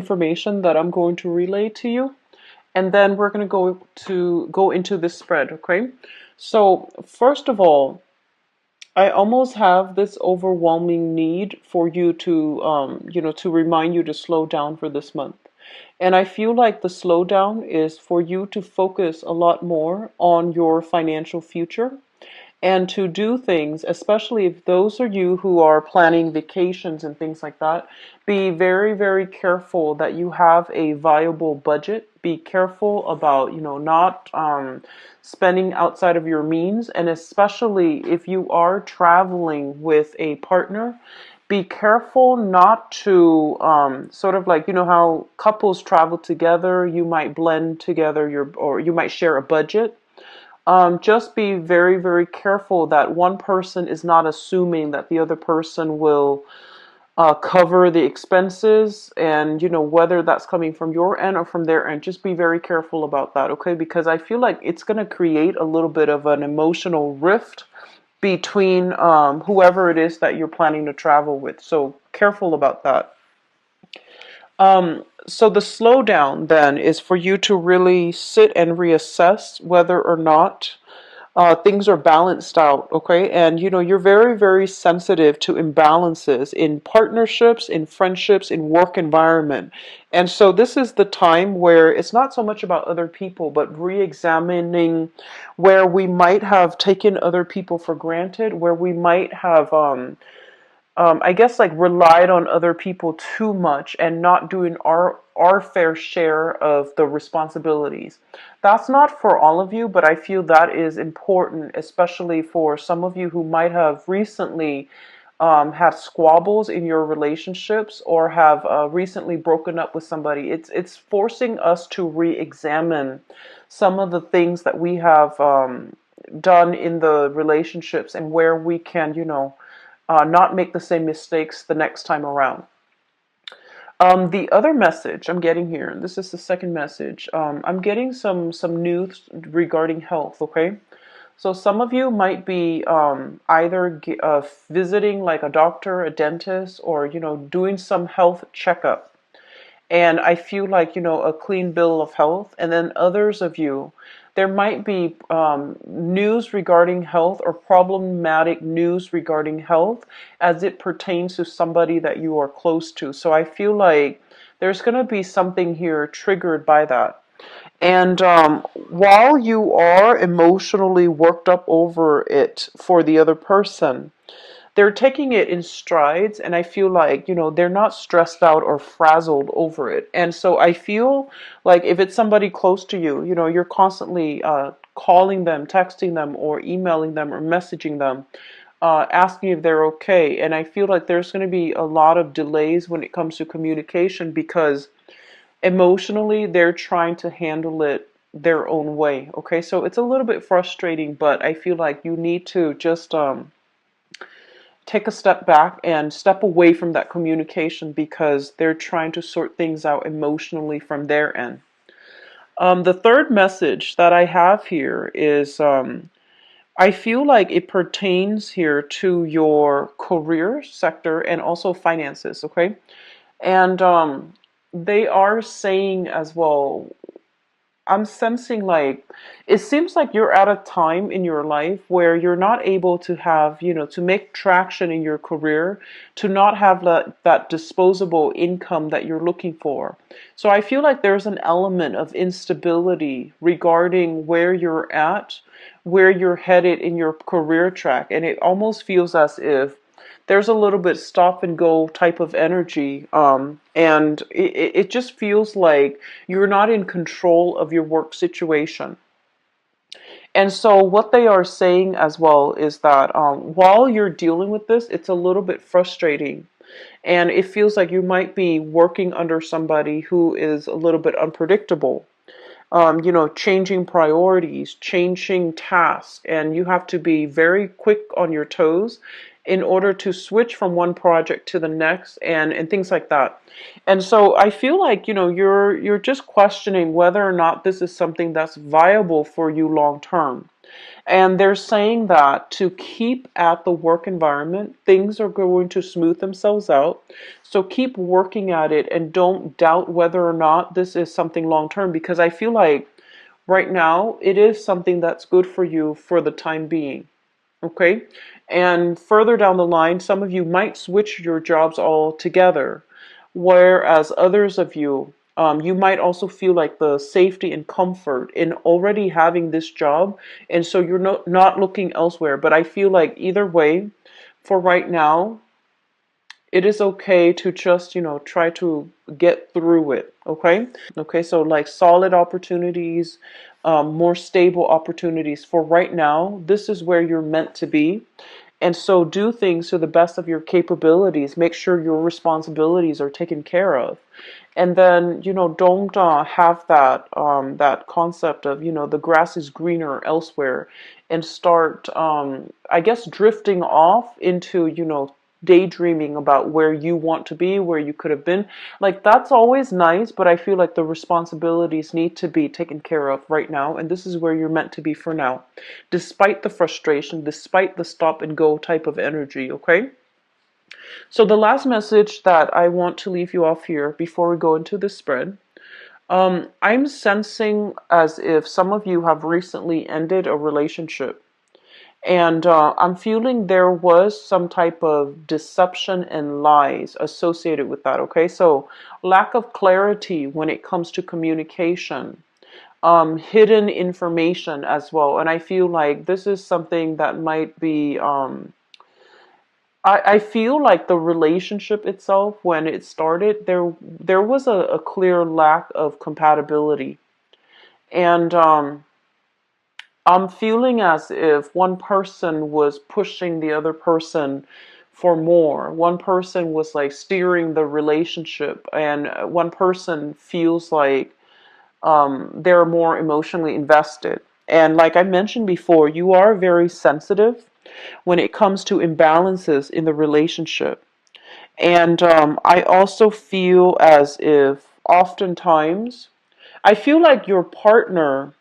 information that I'm going to relay to you, and then we're going to go into this spread, okay? So, first of all, I almost have this overwhelming need for you to, to remind you to slow down for this month. And I feel like the slowdown is for you to focus a lot more on your financial future and to do things, especially if those are you who are planning vacations and things like that, be very, very careful that you have a viable budget. Be careful about, not spending outside of your means. And especially if you are traveling with a partner, be careful not to sort of like, how couples travel together, you might blend together or you might share a budget. Just be very, very careful that one person is not assuming that the other person will cover the expenses, and whether that's coming from your end or from their end. Just be very careful about that, okay? Because I feel like it's going to create a little bit of an emotional rift between whoever it is that you're planning to travel with. So careful about that. So the slowdown then is for you to really sit and reassess whether or not things are balanced out, okay? And you're very, very sensitive to imbalances in partnerships, in friendships, in work environment. And so this is the time where it's not so much about other people, but re-examining where we might have taken other people for granted, where we might have I guess like relied on other people too much and not doing our fair share of the responsibilities. That's not for all of you, but I feel that is important, especially for some of you who might have recently had squabbles in your relationships or have recently broken up with somebody. It's forcing us to re-examine some of the things that we have done in the relationships and where we can, not make the same mistakes the next time around. The other message I'm getting here, and this is the second message, I'm getting some news regarding health, okay? So some of you might be either visiting like a doctor, a dentist, or, doing some health checkup. And I feel like, a clean bill of health. And then others of you, there might be news regarding health or problematic news regarding health as it pertains to somebody that you are close to. So I feel like there's going to be something here triggered by that. And while you are emotionally worked up over it for the other person, they're taking it in strides, and I feel like they're not stressed out or frazzled over it. And so I feel like if it's somebody close to you, you're constantly calling them, texting them, or emailing them, or messaging them, asking if they're okay. And I feel like there's going to be a lot of delays when it comes to communication because emotionally they're trying to handle it their own way. Okay, so it's a little bit frustrating, but I feel like you need to just take a step back and step away from that communication because they're trying to sort things out emotionally from their end. The third message that I have here is I feel like it pertains here to your career sector and also finances, okay? And they are saying as well, I'm sensing like it seems like you're at a time in your life where you're not able to have, to make traction in your career, to not have that disposable income that you're looking for. So I feel like there's an element of instability regarding where you're at, where you're headed in your career track. And it almost feels as if there's a little bit stop and go type of energy. And it just feels like you're not in control of your work situation. And so what they are saying as well is that while you're dealing with this, it's a little bit frustrating. And it feels like you might be working under somebody who is a little bit unpredictable. Changing priorities, changing tasks, and you have to be very quick on your toes in order to switch from one project to the next and things like that. And so I feel like, you're just questioning whether or not this is something that's viable for you long term. And they're saying that to keep at the work environment, things are going to smooth themselves out. So keep working at it and don't doubt whether or not this is something long term, because I feel like right now it is something that's good for you for the time being. Okay. And further down the line, some of you might switch your jobs altogether, whereas others of you, you might also feel like the safety and comfort in already having this job. And so you're not looking elsewhere. But I feel like either way, for right now, it is okay to just, try to get through it. Okay. Okay. So like solid opportunities, more stable opportunities for right now. This is where you're meant to be. And so do things to the best of your capabilities. Make sure your responsibilities are taken care of. And then, don't have that concept of, the grass is greener elsewhere, and start, I guess, drifting off into, daydreaming about where you want to be, where you could have been. Like, that's always nice, but I feel like the responsibilities need to be taken care of right now, and this is where you're meant to be for now, despite the frustration, despite the stop and go type of energy, okay? So the last message that I want to leave you off here before we go into the spread, I'm sensing as if some of you have recently ended a relationship. And I'm feeling there was some type of deception and lies associated with that, okay? So lack of clarity when it comes to communication, hidden information as well. And I feel like this is something that might be, I feel like the relationship itself, when it started, there was a clear lack of compatibility. And I'm feeling as if one person was pushing the other person for more. One person was like steering the relationship, and one person feels like they're more emotionally invested. And like I mentioned before, you are very sensitive when it comes to imbalances in the relationship. And I also feel as if oftentimes, I feel like your partner,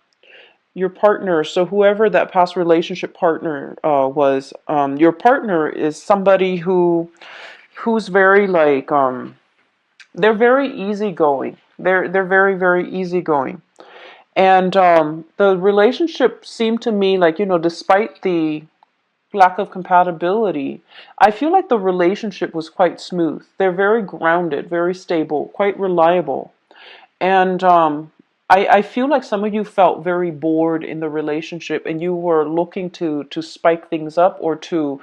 so whoever that past relationship partner was, your partner is somebody who's very like, they're very easygoing. They're very, very easygoing. And the relationship seemed to me like, despite the lack of compatibility, I feel like the relationship was quite smooth. They're very grounded, very stable, quite reliable. And I feel like some of you felt very bored in the relationship, and you were looking to spike things up, or to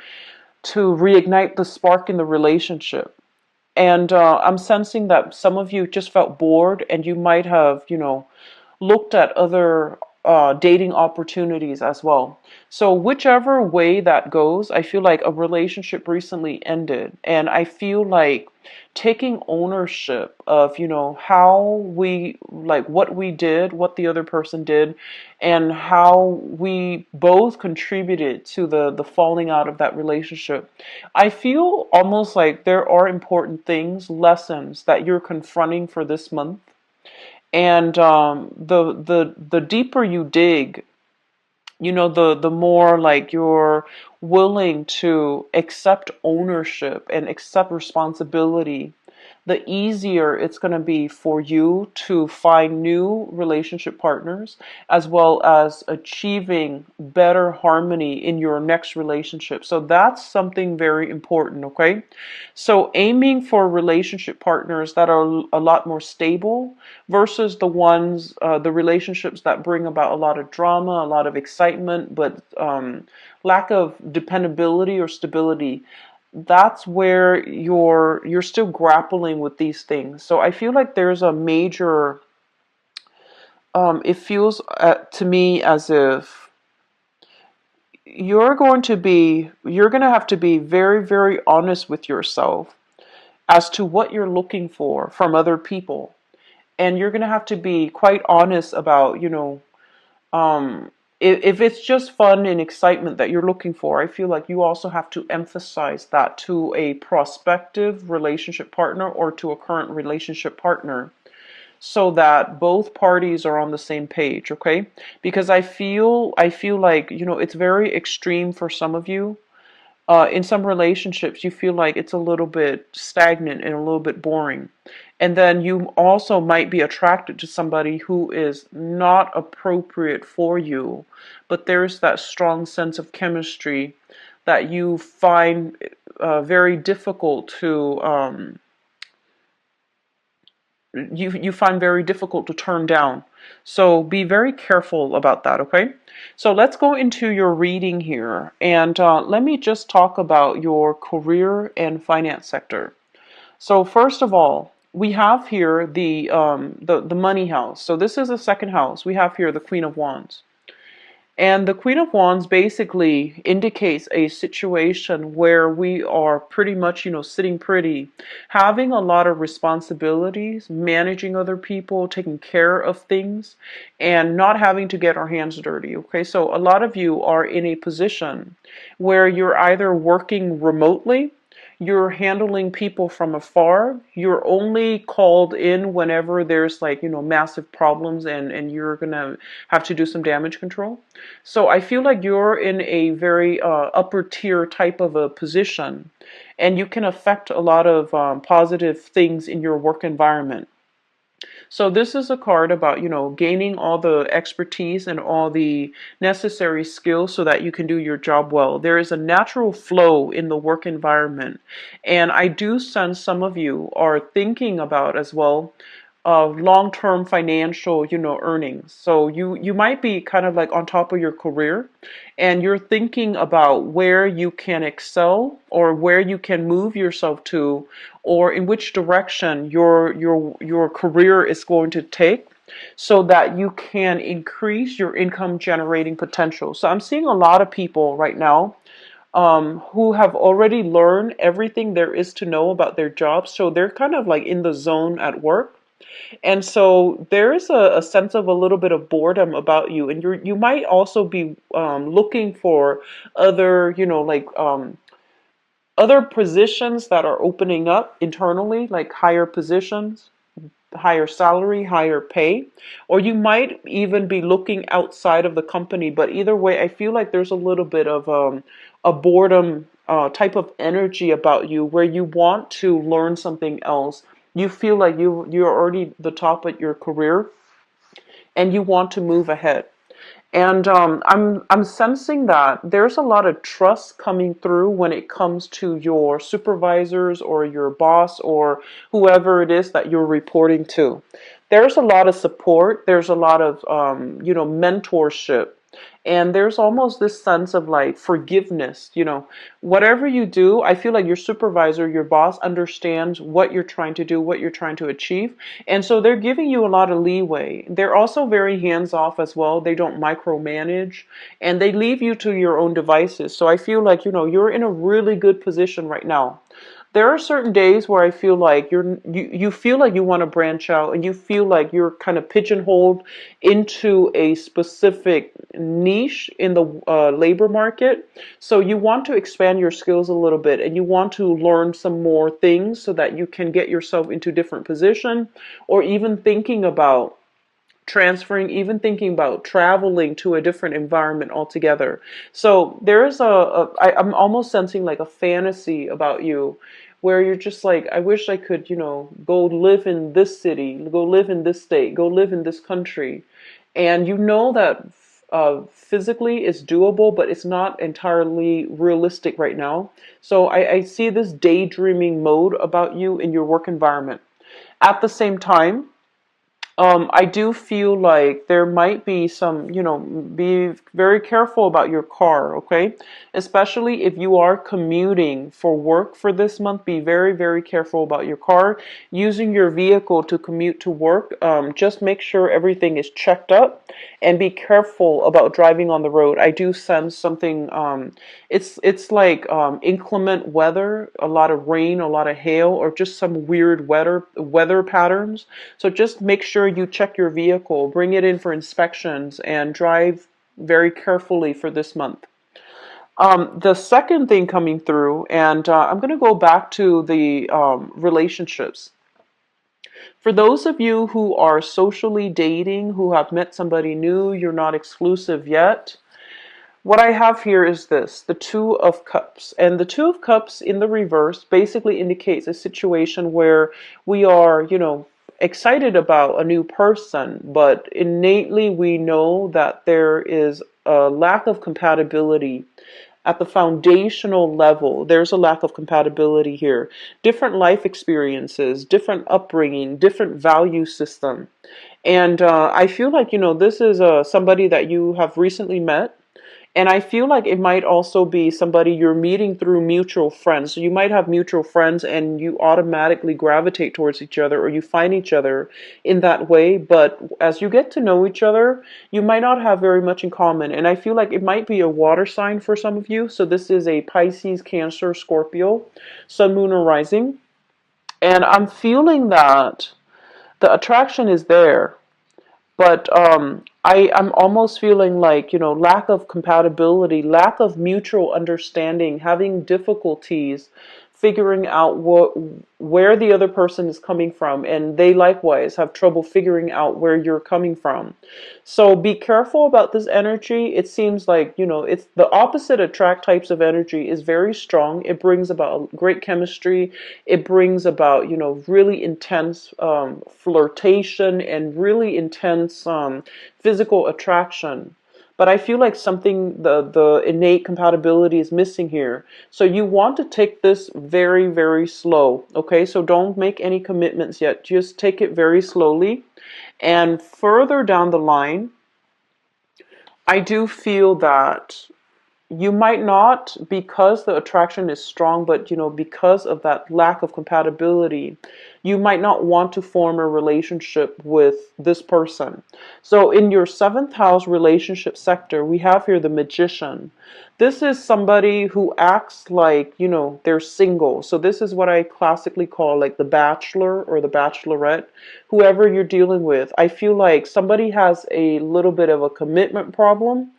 reignite the spark in the relationship. And I'm sensing that some of you just felt bored, and you might have, looked at other dating opportunities as well. So whichever way that goes, I feel like a relationship recently ended, and I feel like taking ownership of, how we, like, what we did, what the other person did, and how we both contributed to the falling out of that relationship. I feel almost like there are important things, lessons that you're confronting for this month. And the deeper you dig, the more like you're willing to accept ownership and accept responsibility, the easier it's going to be for you to find new relationship partners, as well as achieving better harmony in your next relationship. So that's something very important, okay? So aiming for relationship partners that are a lot more stable versus the relationships that bring about a lot of drama, a lot of excitement, but lack of dependability or stability. That's where you're still grappling with these things. So I feel like there's a major, it feels to me as if you're going to have to be very, very honest with yourself as to what you're looking for from other people. And you're going to have to be quite honest about, if it's just fun and excitement that you're looking for, I feel like you also have to emphasize that to a prospective relationship partner or to a current relationship partner. so that both parties are on the same page, okay? Because I feel like, it's very extreme for some of you. In some relationships, you feel like it's a little bit stagnant and a little bit boring. And then you also might be attracted to somebody who is not appropriate for you, but there's that strong sense of chemistry that you find very difficult to you find very difficult to turn down. So be very careful about that, okay? So let's go into your reading here, and let me just talk about your career and finance sector. So first of all, we have here the money house. So this is the second house. We have here the Queen of Wands. And the Queen of Wands basically indicates a situation where we are pretty much, sitting pretty, having a lot of responsibilities, managing other people, taking care of things, and not having to get our hands dirty. Okay, so a lot of you are in a position where you're either working remotely, you're handling people from afar, you're only called in whenever there's like, massive problems, and you're gonna have to do some damage control. So I feel like you're in a very upper tier type of a position, and you can affect a lot of positive things in your work environment. So this is a card about, gaining all the expertise and all the necessary skills so that you can do your job well. There is a natural flow in the work environment. And I do sense some of you are thinking about as well long-term financial, earnings. So you might be kind of like on top of your career, and you're thinking about where you can excel or where you can move yourself to, or in which direction your career is going to take, so that you can increase your income generating potential. So I'm seeing a lot of people right now who have already learned everything there is to know about their jobs. So they're kind of like in the zone at work. And so there is a sense of a little bit of boredom about you, and you might also be looking for other, other positions that are opening up internally, like higher positions, higher salary, higher pay, or you might even be looking outside of the company. But either way, I feel like there's a little bit of a boredom type of energy about you where you want to learn something else. You feel like you're already the top of your career, and you want to move ahead. And I'm sensing that there's a lot of trust coming through when it comes to your supervisors or your boss or whoever it is that you're reporting to. There's a lot of support. There's a lot of mentorship. And there's almost this sense of like forgiveness, whatever you do, I feel like your supervisor, your boss understands what you're trying to do, what you're trying to achieve. And so they're giving you a lot of leeway. They're also very hands off as well. They don't micromanage, and they leave you to your own devices. So I feel like, you're in a really good position right now. There are certain days where I feel like you feel like you want to branch out, and you feel like you're kind of pigeonholed into a specific niche in the labor market. So you want to expand your skills a little bit, and you want to learn some more things so that you can get yourself into different position, or even thinking about transferring, even thinking about traveling to a different environment altogether. So there is I'm almost sensing like a fantasy about you where you're just like, I wish I could, go live in this city, go live in this state, go live in this country. And you know that physically it's doable, but it's not entirely realistic right now. So I see this daydreaming mode about you in your work environment. At the same time, I do feel like there might be some, be very careful about your car, okay? Especially if you are commuting for work for this month, be very, very careful about your car. Using your vehicle to commute to work, just make sure everything is checked up, and be careful about driving on the road. I do sense something, it's like inclement weather, a lot of rain, a lot of hail, or just some weird weather patterns. So just make sure you check your vehicle, bring it in for inspections, and drive very carefully for this month. The second thing coming through, and I'm going to go back to the relationships. For those of you who are socially dating, who have met somebody new, you're not exclusive yet, what I have here is this, the Two of Cups. And the Two of Cups in the reverse basically indicates a situation where we are, excited about a new person, but innately we know that there is a lack of compatibility at the foundational level. There's a lack of compatibility here. Different life experiences, different upbringing, different value system. And I feel like, this is somebody that you have recently met. And I feel like it might also be somebody you're meeting through mutual friends. So you might have mutual friends and you automatically gravitate towards each other, or you find each other in that way. But as you get to know each other, you might not have very much in common. And I feel like it might be a water sign for some of you. So this is a Pisces, Cancer, Scorpio, Sun, Moon, or Rising. And I'm feeling that the attraction is there, but I'm almost feeling like, lack of compatibility, lack of mutual understanding, having difficulties figuring out where the other person is coming from, and they likewise have trouble figuring out where you're coming from. So be careful about this energy. It seems like, it's the opposite attract types of energy is very strong. It brings about great chemistry. It brings about, really intense flirtation and really intense physical attraction. But I feel like something, the innate compatibility is missing here. So you want to take this very, very slow. Okay, so don't make any commitments yet. Just take it very slowly. And further down the line, I do feel that you might not, because the attraction is strong, but because of that lack of compatibility, you might not want to form a relationship with this person. So in your seventh house relationship sector, we have here the Magician. This is somebody who acts like, they're single. So this is what I classically call like the bachelor or the bachelorette, whoever you're dealing with. I feel like somebody has a little bit of a commitment problem.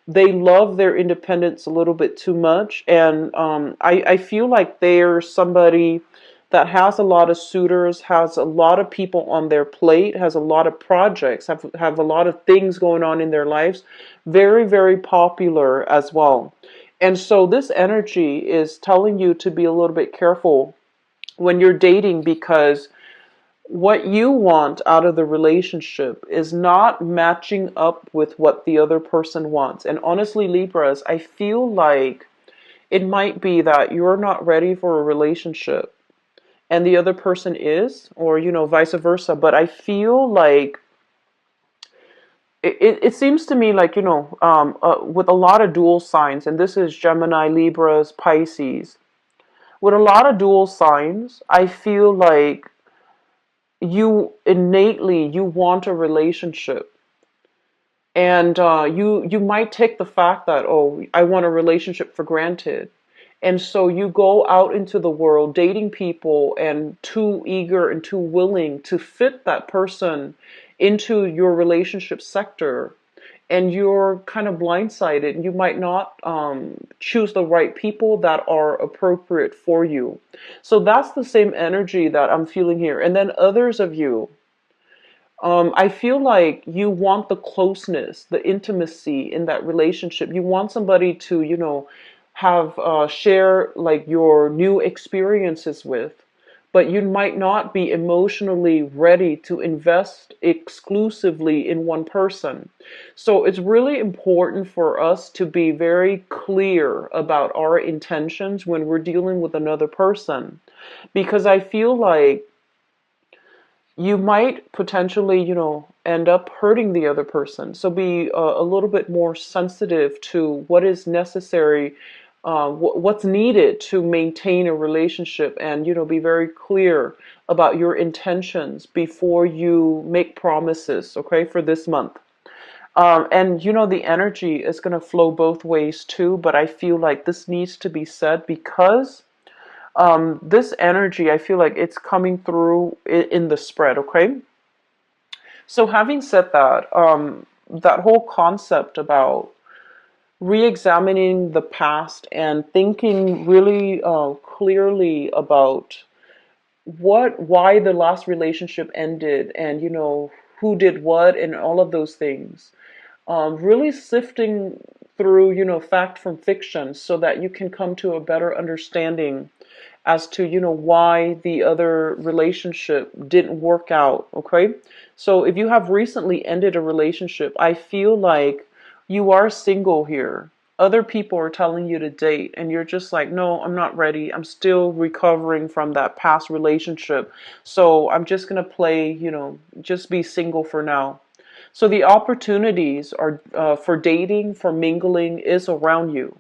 They love their independence a little bit too much. And I feel like they're somebody that has a lot of suitors, has a lot of people on their plate, has a lot of projects, have a lot of things going on in their lives. Very, very popular as well. And so this energy is telling you to be a little bit careful when you're dating, because what you want out of the relationship is not matching up with what the other person wants. And honestly, Libras, I feel like it might be that you're not ready for a relationship and the other person is, or, vice versa. But I feel like it seems to me like, with a lot of dual signs, and this is Gemini, Libras, Pisces, with a lot of dual signs, I feel like you want a relationship, and you might take the fact that, oh, I want a relationship for granted. And so you go out into the world dating people and too eager and too willing to fit that person into your relationship sector, and you're kind of blindsided. You might not choose the right people that are appropriate for you. So that's the same energy that I'm feeling here. And then others of you, I feel like you want the closeness, the intimacy in that relationship. You want somebody to, have share like your new experiences with, but you might not be emotionally ready to invest exclusively in one person. So it's really important for us to be very clear about our intentions when we're dealing with another person, because I feel like you might potentially, end up hurting the other person. So be a little bit more sensitive to what is necessary, what's needed to maintain a relationship, and, be very clear about your intentions before you make promises, okay, for this month. And, the energy is going to flow both ways too, but I feel like this needs to be said because this energy, I feel like it's coming through in the spread, okay? So having said that, that whole concept about re-examining the past and thinking really clearly about why the last relationship ended, and who did what, and all of those things. Really sifting through, fact from fiction, so that you can come to a better understanding as to, why the other relationship didn't work out. Okay. So if you have recently ended a relationship, I feel like you are single here. Other people are telling you to date, and you're just like, no, I'm not ready. I'm still recovering from that past relationship. So I'm just going to play, just be single for now. So the opportunities are for dating, for mingling is around you.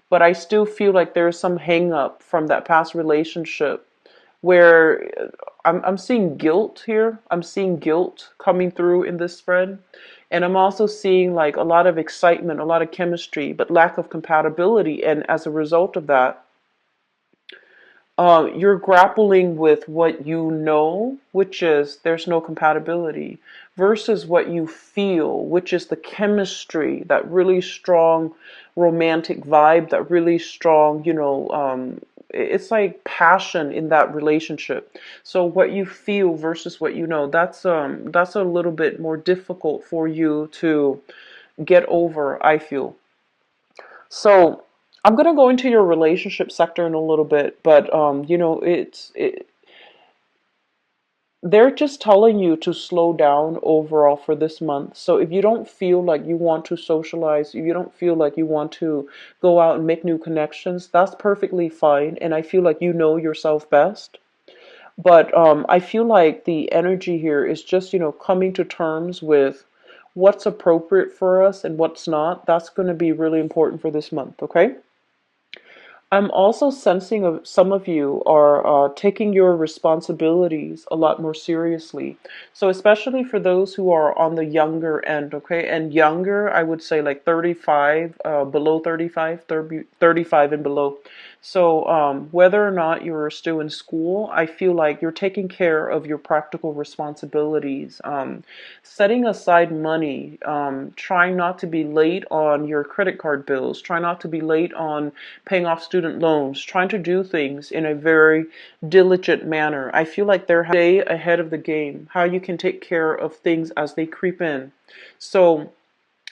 But I still feel like there's some hang up from that past relationship where I'm seeing guilt here. I'm seeing guilt coming through in this spread. And I'm also seeing like a lot of excitement, a lot of chemistry, but lack of compatibility. And as a result of that, you're grappling with what you know, which is there's no compatibility, versus what you feel, which is the chemistry, that really strong romantic vibe, that really strong, it's like passion in that relationship. So what you feel versus what you know, that's a little bit more difficult for you to get over, I feel. So I'm gonna go into your relationship sector in a little bit, but they're just telling you to slow down overall for this month. So if you don't feel like you want to socialize, if you don't feel like you want to go out and make new connections, that's perfectly fine. And I feel like you know yourself best. But I feel like the energy here is just, coming to terms with what's appropriate for us and what's not. That's going to be really important for this month, okay? I'm also sensing some of you are taking your responsibilities a lot more seriously. So especially for those who are on the younger end, okay? And younger, I would say like 35, below 35, 35 and below. So whether or not you're still in school, I feel like you're taking care of your practical responsibilities, setting aside money, trying not to be late on your credit card bills, try not to be late on paying off student loans, trying to do things in a very diligent manner. I feel like they're day ahead of the game, how you can take care of things as they creep in. So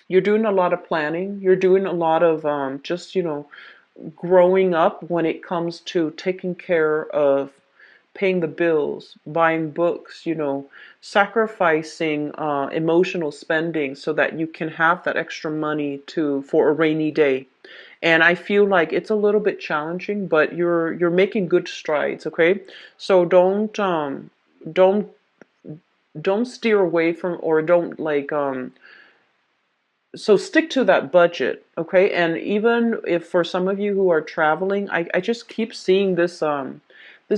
you're doing a lot of planning. You're doing a lot of just, growing up when it comes to taking care of paying the bills, buying books, sacrificing emotional spending so that you can have that extra money to for a rainy day. And I feel like it's a little bit challenging, but you're making good strides, okay? So don't don't steer away from, or don't like so stick to that budget, okay? And even if for some of you who are traveling, I just keep seeing this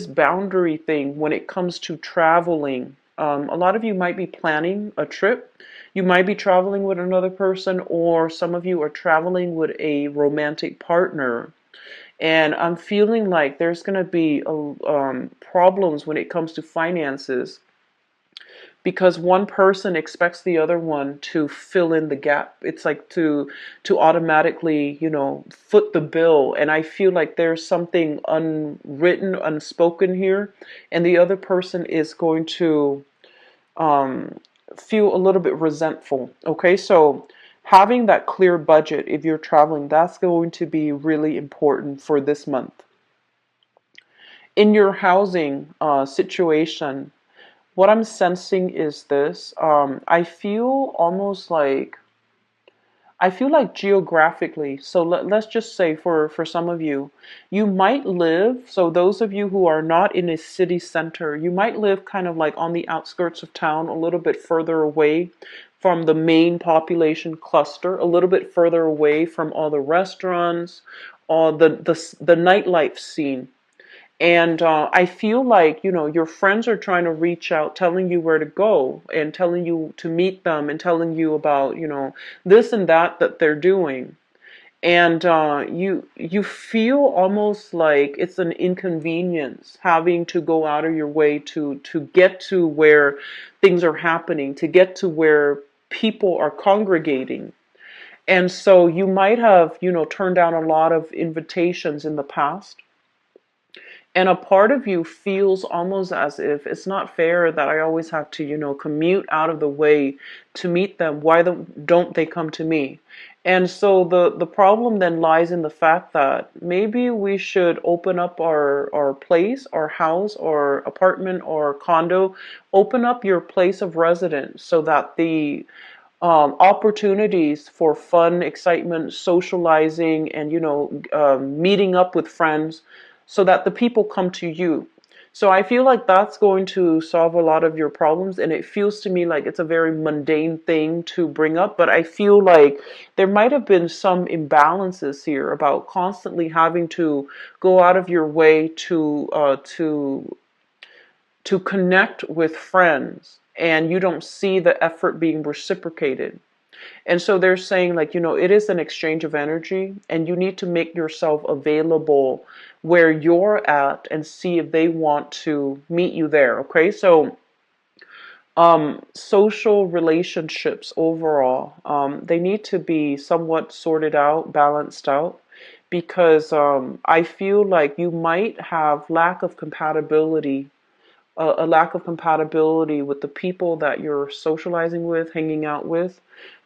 boundary thing when it comes to traveling. A lot of you might be planning a trip. You might be traveling with another person, or some of you are traveling with a romantic partner. And I'm feeling like there's going to be problems when it comes to finances, because one person expects the other one to fill in the gap. It's like to automatically, foot the bill. And I feel like there's something unwritten, unspoken here, and the other person is going to feel a little bit resentful. Okay, so having that clear budget if you're traveling, that's going to be really important for this month. In your housing situation, what I'm sensing is this. I feel like geographically, so let's just say for some of you, you might live, so those of you who are not in a city center, you might live kind of like on the outskirts of town, a little bit further away from the main population cluster, a little bit further away from all the restaurants, all the nightlife scene. And I feel like, your friends are trying to reach out, telling you where to go and telling you to meet them and telling you about, this and that they're doing. And you feel almost like it's an inconvenience having to go out of your way to get to where things are happening, to get to where people are congregating. And so you might have, turned down a lot of invitations in the past, And a part of you feels almost as if it's not fair that I always have to, commute out of the way to meet them. Why don't they come to me? And so the problem then lies in the fact that maybe we should open up our place, our house, or apartment, or condo, open up your place of residence so that the opportunities for fun, excitement, socializing, and meeting up with friends, so that the people come to you. So I feel like that's going to solve a lot of your problems, and it feels to me like it's a very mundane thing to bring up, but I feel like there might have been some imbalances here about constantly having to go out of your way to connect with friends, and you don't see the effort being reciprocated. And so they're saying, like, it is an exchange of energy, and you need to make yourself available where you're at and see if they want to meet you there. Okay, so social relationships overall, they need to be somewhat sorted out, balanced out, because I feel like you might have lack of compatibility, a lack of compatibility with the people that you're socializing with, hanging out with,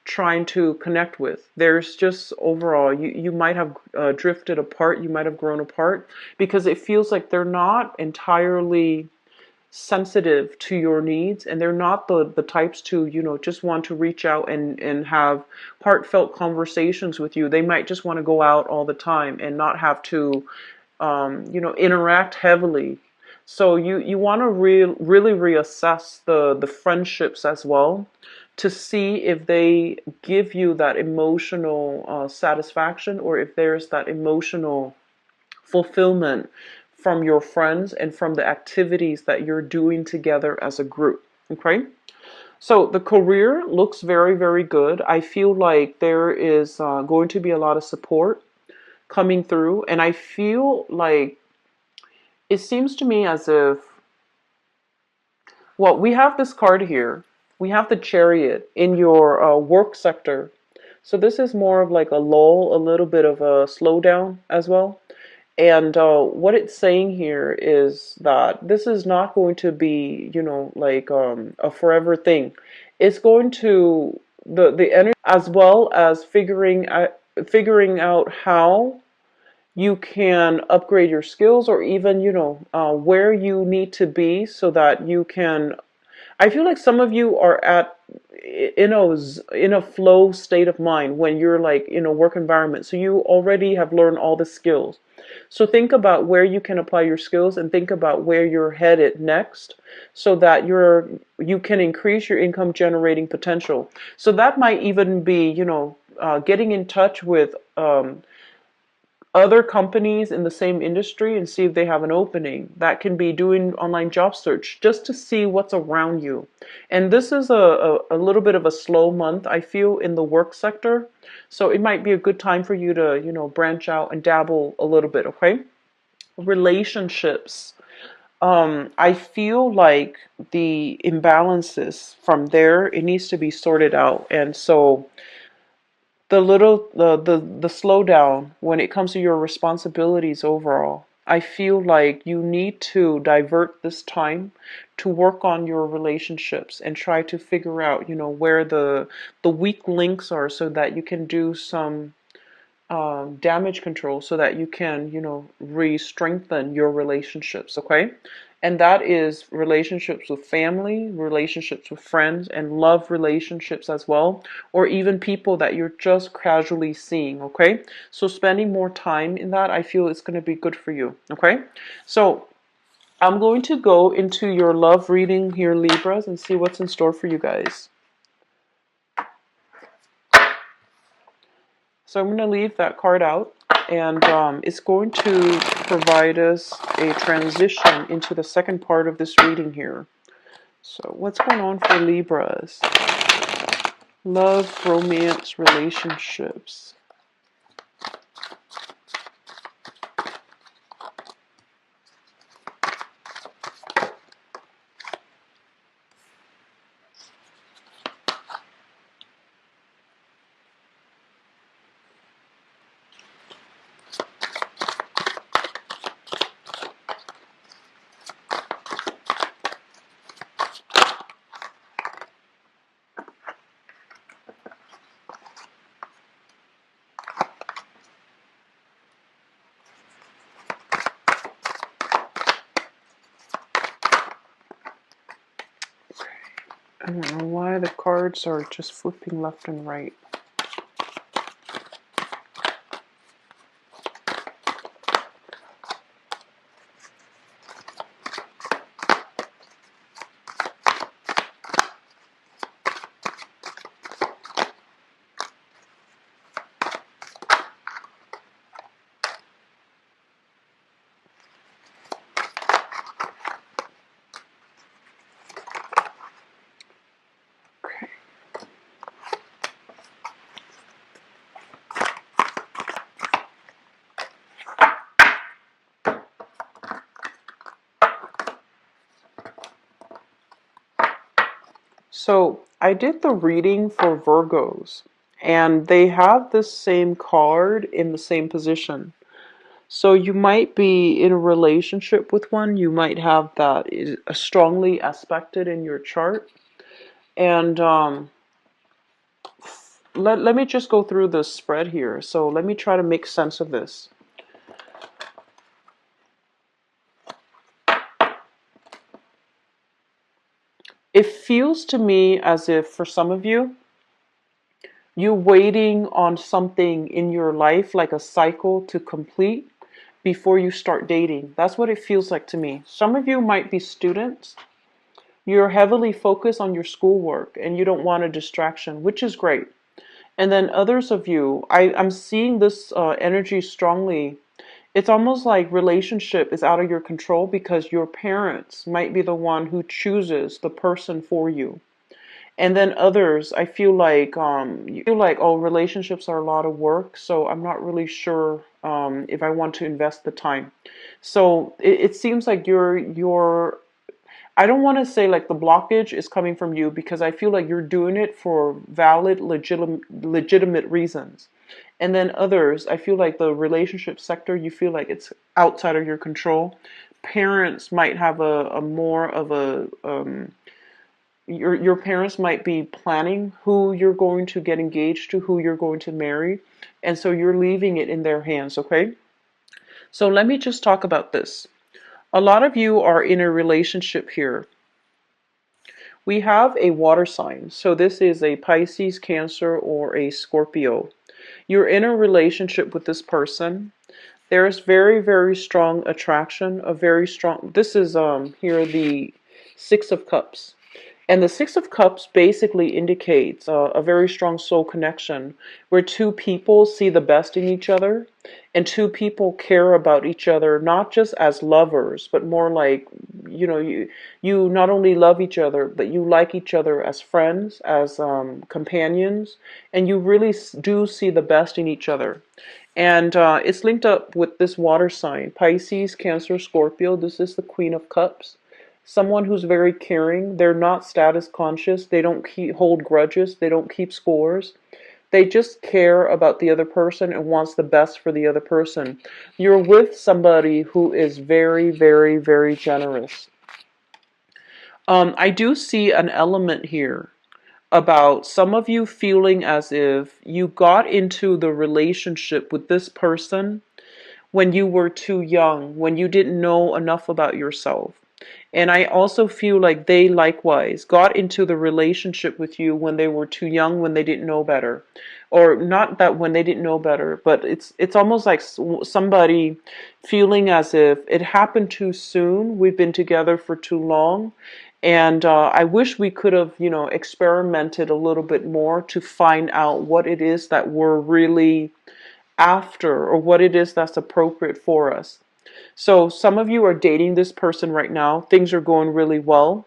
trying to connect with. There's just overall, you might have drifted apart, you might have grown apart, because it feels like they're not entirely sensitive to your needs, and they're not the types to, just want to reach out and have heartfelt conversations with you. They might just want to go out all the time and not have to interact heavily. So you want to really reassess the friendships as well, to see if they give you that emotional satisfaction, or if there's that emotional fulfillment from your friends and from the activities that you're doing together as a group. Okay? So the career looks very, very good. I feel like there is going to be a lot of support coming through, and I feel like it seems to me as if, well, we have this card here. We have the Chariot in your work sector. So this is more of like a lull, a little bit of a slowdown as well. And what it's saying here is that this is not going to be, like a forever thing. It's going to, the energy, as well as figuring out how you can upgrade your skills, or even, where you need to be so that you can. I feel like some of you are in a flow state of mind when you're like in a work environment. So you already have learned all the skills. So think about where you can apply your skills, and think about where you're headed next, so that you can increase your income generating potential. So that might even be, getting in touch with other companies in the same industry and see if they have an opening. That can be doing online job search just to see what's around you. And this is a little bit of a slow month, I feel, in the work sector. So it might be a good time for you to, branch out and dabble a little bit, okay? Relationships. I feel like the imbalances from there, it needs to be sorted out. And so the slowdown when it comes to your responsibilities overall, I feel like you need to divert this time to work on your relationships and try to figure out, where the weak links are, so that you can do some damage control, so that you can, re-strengthen your relationships, okay? And that is relationships with family, relationships with friends, and love relationships as well, or even people that you're just casually seeing, okay? So spending more time in that, I feel it's going to be good for you, okay? So I'm going to go into your love reading here, Libras, and see what's in store for you guys. So I'm going to leave that card out, and it's going to provide us a transition into the second part of this reading here. So what's going on for Libras? Love, romance, relationships. I don't know why the cards are just flipping left and right. Okay. So I did the reading for Virgos, and they have this same card in the same position. So you might be in a relationship with one. You might have that is strongly aspected in your chart. And let me just go through the spread here. So let me try to make sense of this. It feels to me as if for some of you, you're waiting on something in your life, like a cycle to complete before you start dating. That's what it feels like to me. Some of you might be students. You're heavily focused on your schoolwork and you don't want a distraction, which is great. And then others of you, I'm seeing this energy strongly. It's almost like relationship is out of your control because your parents might be the one who chooses the person for you. And then others, I feel like you feel like, oh, relationships are a lot of work, so I'm not really sure if I want to invest the time. So it seems like you're I don't want to say like the blockage is coming from you because I feel like you're doing it for valid, legitimate reasons. And then others, I feel like the relationship sector, you feel like it's outside of your control. Parents might have a more of a your parents might be planning who you're going to get engaged to, who you're going to marry, and so you're leaving it in their hands, okay? So let me just talk about this. A lot of you are in a relationship here. We have a water sign. So this is a Pisces, Cancer, or a Scorpio. You're in a relationship with this person. There's very, very strong attraction, a very strong, this is here the Six of Cups. And the Six of Cups basically indicates a very strong soul connection where two people see the best in each other and two people care about each other, not just as lovers, but more like, you not only love each other, but you like each other as friends, as companions, and you really do see the best in each other. And it's linked up with this water sign, Pisces, Cancer, Scorpio. This is the Queen of Cups. Someone who's very caring. They're not status conscious. They don't hold grudges. They don't keep scores. They just care about the other person and wants the best for the other person. You're with somebody who is very, very, very generous. I do see an element here about some of you feeling as if you got into the relationship with this person when you were too young, when you didn't know enough about yourself. And I also feel like they likewise got into the relationship with you when they were too young, when they didn't know better. Or not that when they didn't know better, but it's almost like somebody feeling as if it happened too soon. We've been together for too long. And I wish we could have, experimented a little bit more to find out what it is that we're really after or what it is that's appropriate for us. So some of you are dating this person right now. Things are going really well.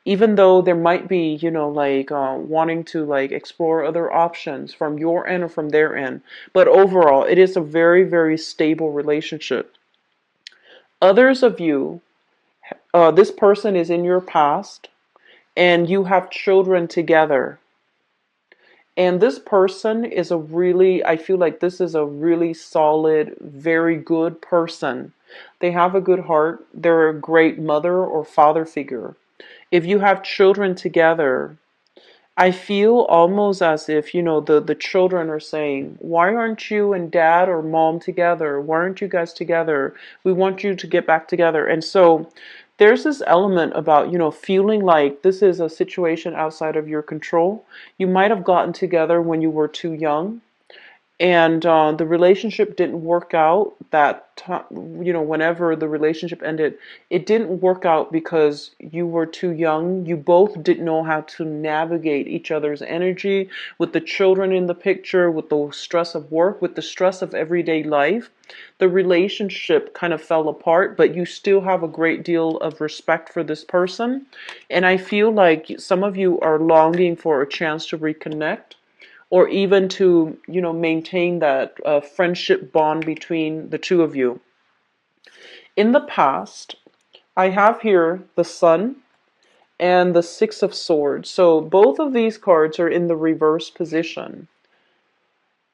Even though there might be, like wanting to like explore other options from your end or from their end. But overall, it is a very, very stable relationship. Others of you, this person is in your past and you have children together. And this person is I feel like this is a really solid, very good person. They have a good heart. They're a great mother or father figure. If you have children together, I feel almost as if, the children are saying, why aren't you and dad or mom together? Why aren't you guys together? We want you to get back together. And so there's this element about, feeling like this is a situation outside of your control. You might have gotten together when you were too young, and the relationship didn't work out that time. Whenever the relationship ended, it didn't work out because you were too young. You both didn't know how to navigate each other's energy, with the children in the picture, with the stress of work, with the stress of everyday life. The relationship kind of fell apart, but you still have a great deal of respect for this person. And I feel like some of you are longing for a chance to reconnect, or even to, maintain that friendship bond between the two of you. In the past, I have here the Sun and the Six of Swords. So both of these cards are in the reverse position.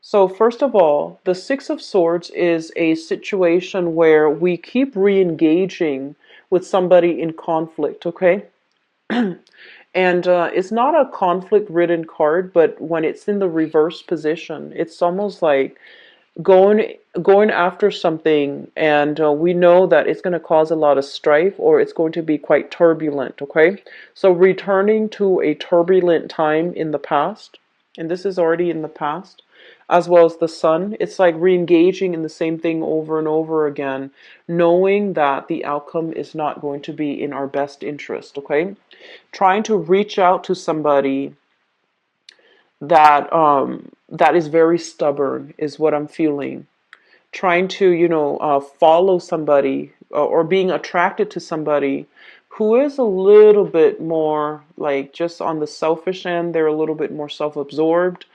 So first of all, the Six of Swords is a situation where we keep re-engaging with somebody in conflict, okay? And it's not a conflict-ridden card, but when it's in the reverse position, it's almost like going after something, and we know that it's going to cause a lot of strife, or it's going to be quite turbulent, okay? So returning to a turbulent time in the past, and this is already in the past, as well as the Sun, it's like re-engaging in the same thing over and over again, knowing that the outcome is not going to be in our best interest, okay? Trying to reach out to somebody that is very stubborn is what I'm feeling. Trying to, follow somebody, or being attracted to somebody who is a little bit more like just on the selfish end. They're a little bit more self-absorbed,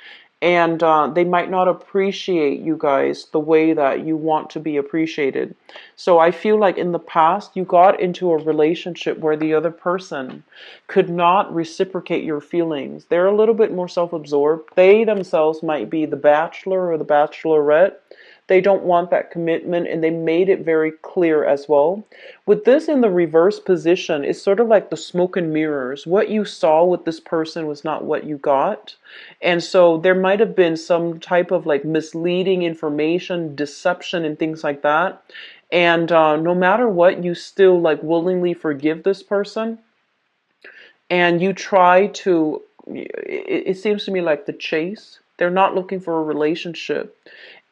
and they might not appreciate you guys the way that you want to be appreciated. So I feel like in the past you got into a relationship where the other person could not reciprocate your feelings. They're a little bit more self-absorbed. They themselves might be the bachelor or the bachelorette. They don't want that commitment, and they made it very clear as well. With this in the reverse position, it's sort of like the smoke and mirrors. What you saw with this person was not what you got. And so there might have been some type of like misleading information, deception, and things like that. And no matter what, you still like willingly forgive this person. And you try to, it seems to me like the chase. They're not looking for a relationship.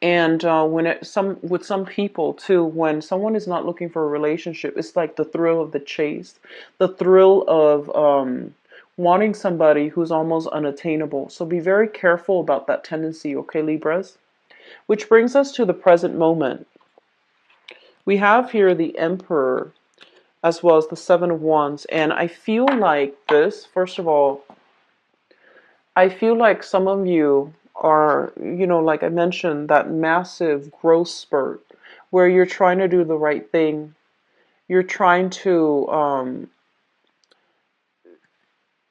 And with some people too, when someone is not looking for a relationship, it's like the thrill of the chase, the thrill of wanting somebody who's almost unattainable. So be very careful about that tendency, okay, Libras? Which brings us to the present moment. We have here the Emperor as well as the Seven of Wands, and I feel like this, first of all, I feel like some of you are, like I mentioned, that massive growth spurt where you're trying to do the right thing. You're trying to,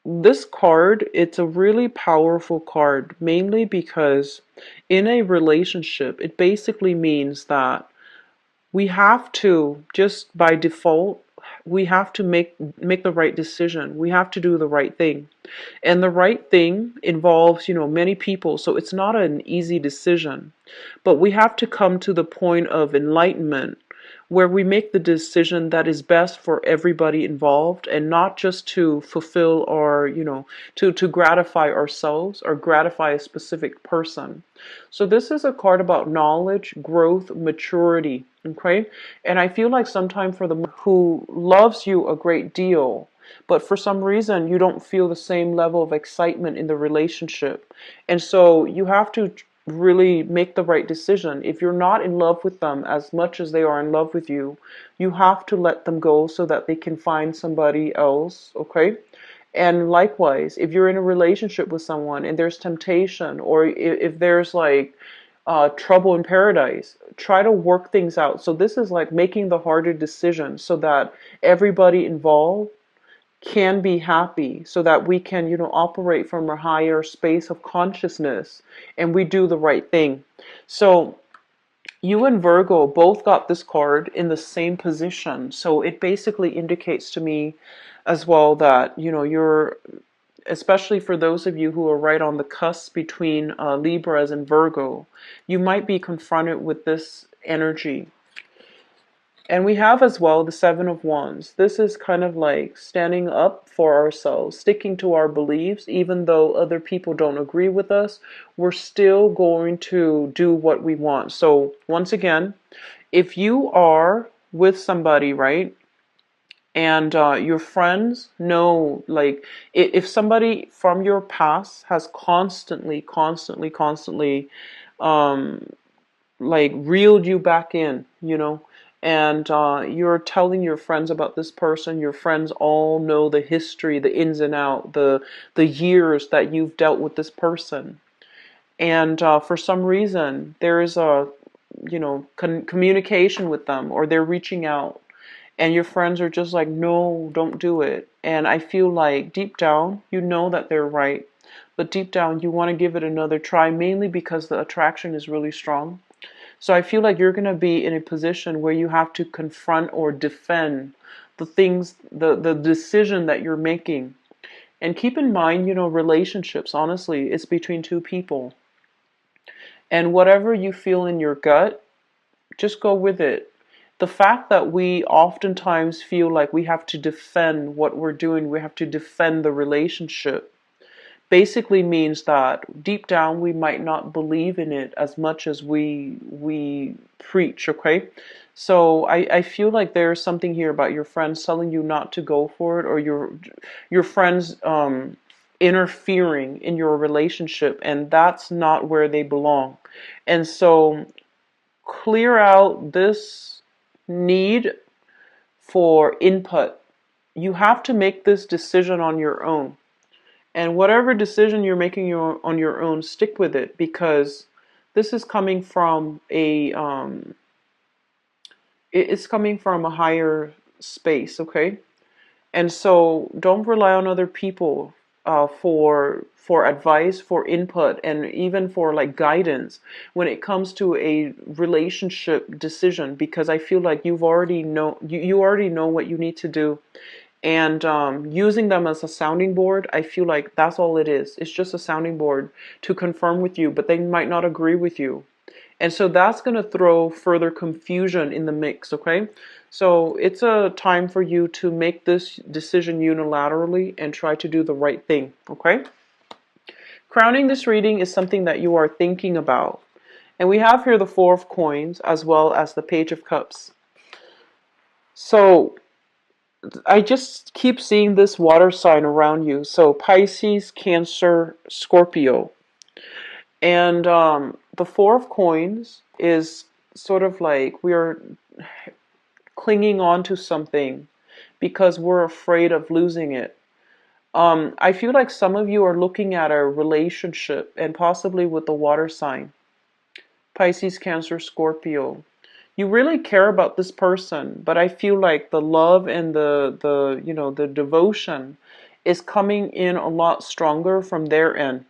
this card, it's a really powerful card, mainly because in a relationship, it basically means that we have to, just by default, we have to make the right decision. We have to do the right thing. And the right thing involves, many people. So it's not an easy decision. But we have to come to the point of enlightenment where we make the decision that is best for everybody involved, and not just to fulfill or, to gratify ourselves or gratify a specific person. So this is a card about knowledge, growth, maturity, okay? And I feel like sometimes for the who loves you a great deal, but for some reason you don't feel the same level of excitement in the relationship. And so you have to really make the right decision. If you're not in love with them as much as they are in love with you, you have to let them go so that they can find somebody else, okay? And likewise, if you're in a relationship with someone and there's temptation, or if there's like trouble in paradise, try to work things out. So this is like making the harder decision so that everybody involved can be happy, so that we can, operate from a higher space of consciousness and we do the right thing. So you and Virgo both got this card in the same position. So it basically indicates to me as well that, you're, especially for those of you who are right on the cusp between Libras and Virgo, you might be confronted with this energy. And we have as well the Seven of Wands. This is kind of like standing up for ourselves, sticking to our beliefs, even though other people don't agree with us, we're still going to do what we want. So once again, if you are with somebody, right, and your friends know, like, if somebody from your past has constantly um, like reeled you back in, and you're telling your friends about this person. Your friends all know the history, the ins and out, the years that you've dealt with this person, and for some reason there is a communication with them, or they're reaching out, and your friends are just like, no, don't do it. And I feel like deep down you know that they're right, but deep down you want to give it another try, mainly because the attraction is really strong. So I feel like you're going to be in a position where you have to confront or defend the things, the decision that you're making. And keep in mind, relationships, honestly, it's between two people. And whatever you feel in your gut, just go with it. The fact that we oftentimes feel like we have to defend what we're doing, we have to defend the relationship, basically means that deep down we might not believe in it as much as we preach. Okay, so I feel like there's something here about your friends telling you not to go for it, or your friends interfering in your relationship, and that's not where they belong. And so clear out this need for input. You have to make this decision on your own. And whatever decision you're making on your own, stick with it, because this is coming from it's coming from a higher space, okay? And so don't rely on other people for advice, for input, and even for like guidance when it comes to a relationship decision, because I feel like you already know what you need to do. And using them as a sounding board, I feel like that's all it is. It's just a sounding board to confirm with you, but they might not agree with you. And so that's going to throw further confusion in the mix, okay? So it's a time for you to make this decision unilaterally and try to do the right thing, okay? Crowning this reading is something that you are thinking about. And we have here the Four of Coins as well as the Page of Cups. So I just keep seeing this water sign around you. So Pisces, Cancer, Scorpio. And the Four of Coins is sort of like we're clinging on to something because we're afraid of losing it. I feel like some of you are looking at a relationship, and possibly with the water sign, Pisces, Cancer, Scorpio. You really care about this person, but I feel like the love and the devotion is coming in a lot stronger from their end.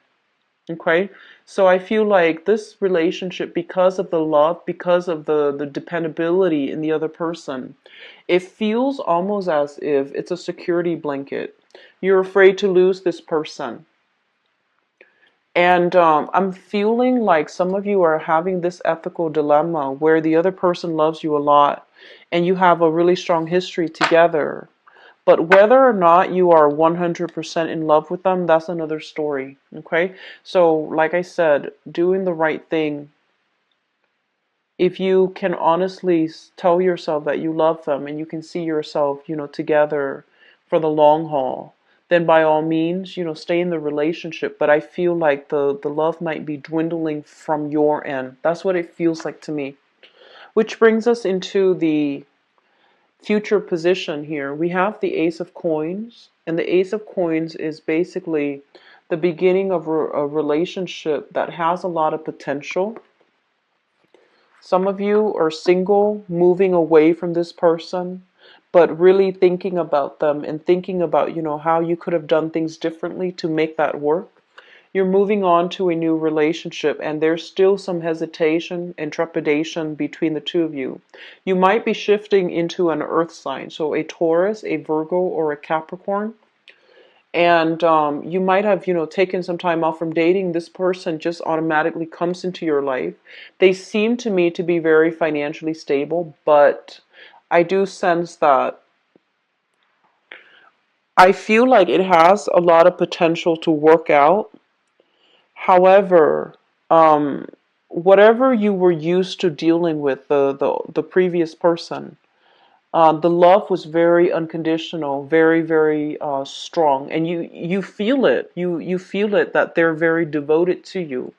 Okay, so I feel like this relationship, because of the love, because of the dependability in the other person, it feels almost as if it's a security blanket. You're afraid to lose this person. And I'm feeling like some of you are having this ethical dilemma where the other person loves you a lot and you have a really strong history together. But whether or not you are 100% in love with them, that's another story. Okay? So, like I said, doing the right thing. If you can honestly tell yourself that you love them and you can see yourself, together for the long haul, then by all means, stay in the relationship. But I feel like the love might be dwindling from your end. That's what it feels like to me. Which brings us into the future position here. We have the Ace of Coins, and the Ace of Coins is basically the beginning of a relationship that has a lot of potential. Some of you are single, moving away from this person, but really thinking about them and thinking about, how you could have done things differently to make that work. You're moving on to a new relationship, and there's still some hesitation and trepidation between the two of you. You might be shifting into an earth sign, so a Taurus, a Virgo, or a Capricorn. And you might have, taken some time off from dating. This person just automatically comes into your life. They seem to me to be very financially stable, but I do sense that I feel like it has a lot of potential to work out. However, um, whatever you were used to dealing with, the previous person, the love was very unconditional, very, very strong, and you feel it. You feel it that they're very devoted to you.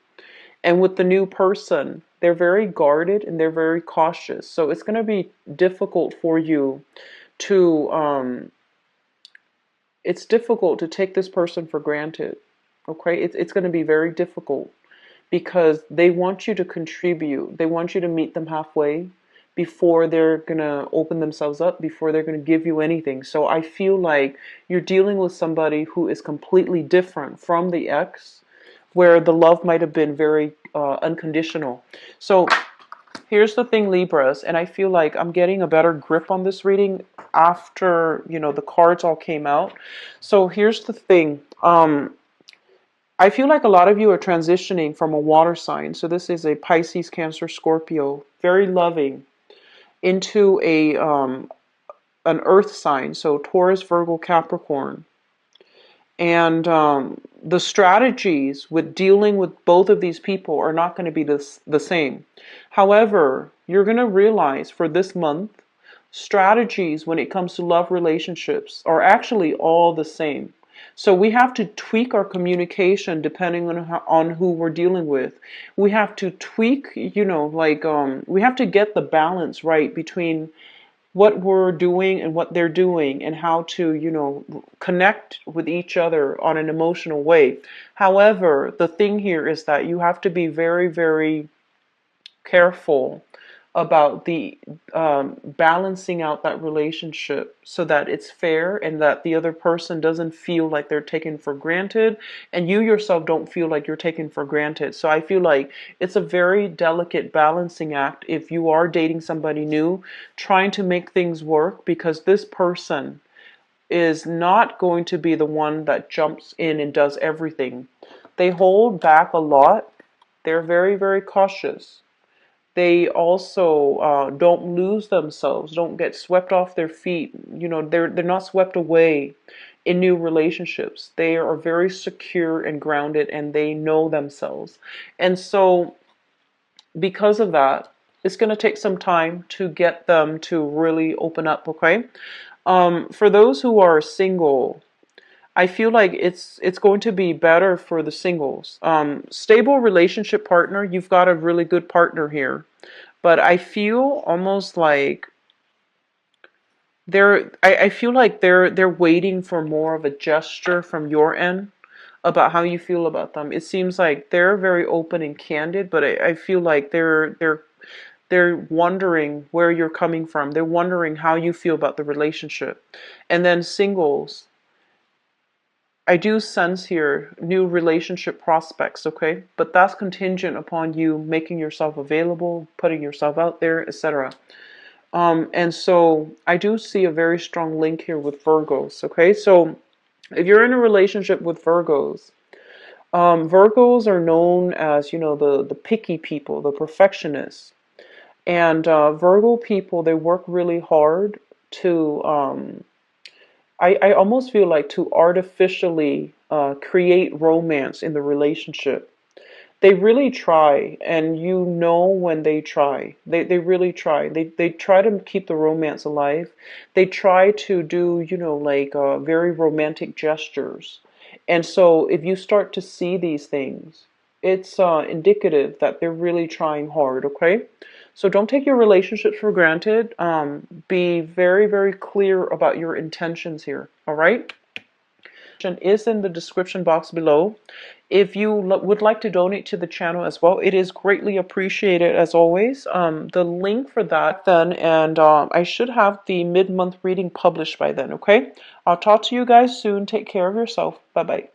And with the new person, they're very guarded and they're very cautious. So it's going to be difficult for you to it's difficult to take this person for granted. Okay, it's going to be very difficult because they want you to contribute. They want you to meet them halfway before they're going to open themselves up, before they're going to give you anything. So I feel like you're dealing with somebody who is completely different from the ex, where the love might have been very unconditional. So here's the thing, Libras, and I feel like I'm getting a better grip on this reading after, the cards all came out. So here's the thing. I feel like a lot of you are transitioning from a water sign. So this is a Pisces, Cancer, Scorpio, very loving, into an earth sign. So Taurus, Virgo, Capricorn. And the strategies with dealing with both of these people are not going to be the same. However, you're going to realize for this month, strategies when it comes to love relationships are actually all the same. So we have to tweak our communication depending on who we're dealing with. We have to tweak, we have to get the balance right between what we're doing and what they're doing, and how to, connect with each other on an emotional way. However, the thing here is that you have to be very, very careful about the balancing out that relationship so that it's fair and that the other person doesn't feel like they're taken for granted, and you yourself don't feel like you're taken for granted. So I feel like it's a very delicate balancing act if you are dating somebody new, trying to make things work, because this person is not going to be the one that jumps in and does everything. They hold back a lot. They're very, very cautious. They also don't lose themselves, don't get swept off their feet. They're not swept away in new relationships. They are very secure and grounded, and they know themselves. And so, because of that, it's going to take some time to get them to really open up. Okay, for those who are single, I feel like it's going to be better for the singles. Stable relationship partner, you've got a really good partner here. But I feel almost like I feel like they're waiting for more of a gesture from your end about how you feel about them. It seems like they're very open and candid, but I feel like they're wondering where you're coming from. They're wondering how you feel about the relationship. And then singles, I do sense here new relationship prospects, okay? But that's contingent upon you making yourself available, putting yourself out there, etc. And so I do see a very strong link here with Virgos, okay? So if you're in a relationship with Virgos, Virgos are known as, the picky people, the perfectionists. And Virgo people, they work really hard to I almost feel like to artificially create romance in the relationship. They really try, and when they try. They really try. They try to keep the romance alive. They try to do, very romantic gestures. And so if you start to see these things, it's indicative that they're really trying hard, okay? So don't take your relationships for granted. Be very, very clear about your intentions here, all right? Is in the description box below. If you would like to donate to the channel as well, it is greatly appreciated as always. The link for that then, and I should have the mid-month reading published by then, okay? I'll talk to you guys soon. Take care of yourself. Bye-bye.